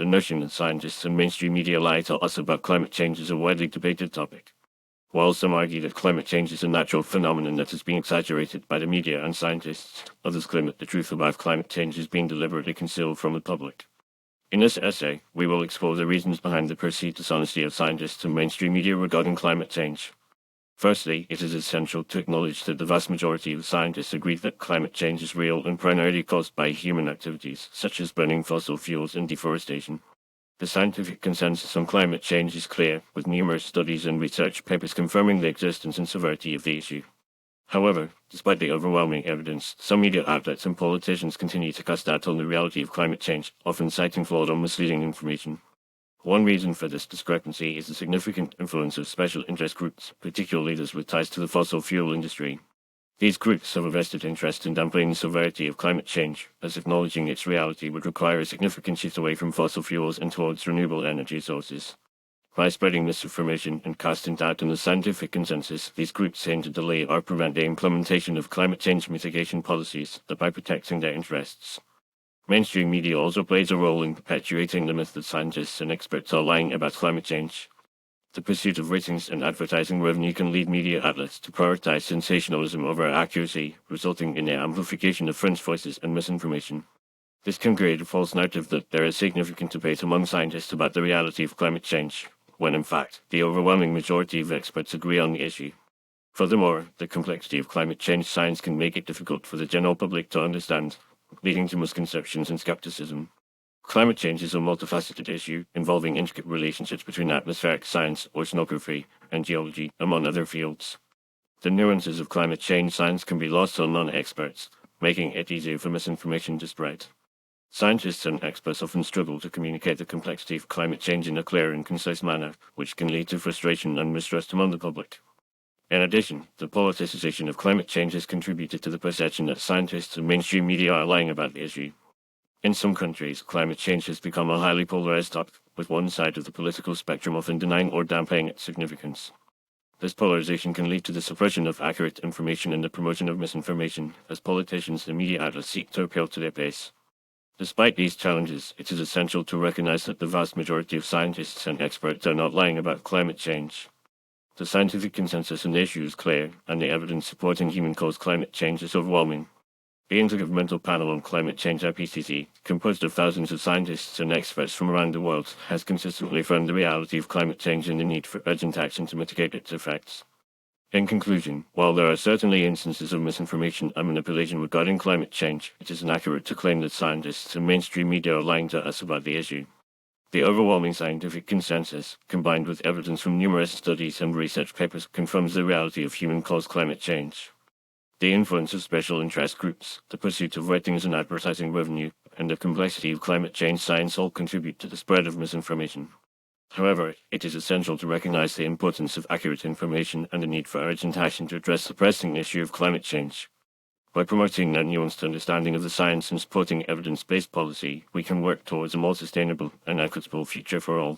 the notion that scientists and mainstream media lie to us about climate change is a widely debated topic. While some argue that climate change is a natural phenomenon that is being exaggerated by the media and scientists, others claim that the truth about climate change is being deliberately concealed from the public. In this essay, we will explore the reasons behind the perceived dishonesty of scientists and mainstream media regarding climate change. Firstly, it is essential to acknowledge that the vast majority of scientists agree that climate change is real and primarily caused by human activities, such as burning fossil fuels and deforestation. The scientific consensus on climate change is clear, with numerous studies and research papers confirming the existence and severity of the issue. However, despite the overwhelming evidence, some media outlets and politicians continue to cast doubt on the reality of climate change, often citing flawed or misleading information. One reason for this discrepancy is the significant influence of special interest groups, particularly those with ties to the fossil fuel industry. These groups have a vested interest in dampening the severity of climate change, as acknowledging its reality would require a significant shift away from fossil fuels and towards renewable energy sources. By spreading misinformation and casting doubt on the scientific consensus, these groups aim to delay or prevent the implementation of climate change mitigation policies, thereby protecting their interests. Mainstream media also plays a role in perpetuating the myth that scientists and experts are lying about climate change. The pursuit of ratings and advertising revenue can lead media outlets to prioritize sensationalism over accuracy, resulting in the amplification of fringe voices and misinformation. This can create a false narrative that there is significant debate among scientists about the reality of climate change, when in fact, the overwhelming majority of experts agree on the issue. Furthermore, the complexity of climate change science can make it difficult for the general public to understand, leading to misconceptions and skepticism. Climate change is a multifaceted issue involving intricate relationships between atmospheric science, oceanography, and geology, among other fields. The nuances of climate change science can be lost on non-experts, making it easier for misinformation to spread. Scientists and experts often struggle to communicate the complexity of climate change in a clear and concise manner, which can lead to frustration and mistrust among the public. In addition, the politicization of climate change has contributed to the perception that scientists and mainstream media are lying about the issue. In some countries, climate change has become a highly polarized topic, with one side of the political spectrum often denying or downplaying its significance. This polarization can lead to the suppression of accurate information and the promotion of misinformation, as politicians and media outlets seek to appeal to their base. Despite these challenges, it is essential to recognize that the vast majority of scientists and experts are not lying about climate change. The scientific consensus on the issue is clear, and the evidence supporting human-caused climate change is overwhelming. The Intergovernmental Panel on Climate Change IPCC, composed of thousands of scientists and experts from around the world, has consistently affirmed the reality of climate change and the need for urgent action to mitigate its effects. In conclusion, while there are certainly instances of misinformation and manipulation regarding climate change, it is inaccurate to claim that scientists and mainstream media are lying to us about the issue. The overwhelming scientific consensus, combined with evidence from numerous studies and research papers, confirms the reality of human-caused climate change. The influence of special interest groups, the pursuit of ratings and advertising revenue, and the complexity of climate change science all contribute to the spread of misinformation. However, it is essential to recognize the importance of accurate information and the need for urgent action to address the pressing issue of climate change. By promoting a nuanced understanding of the science and supporting evidence-based policy, we can work towards a more sustainable and equitable future for all.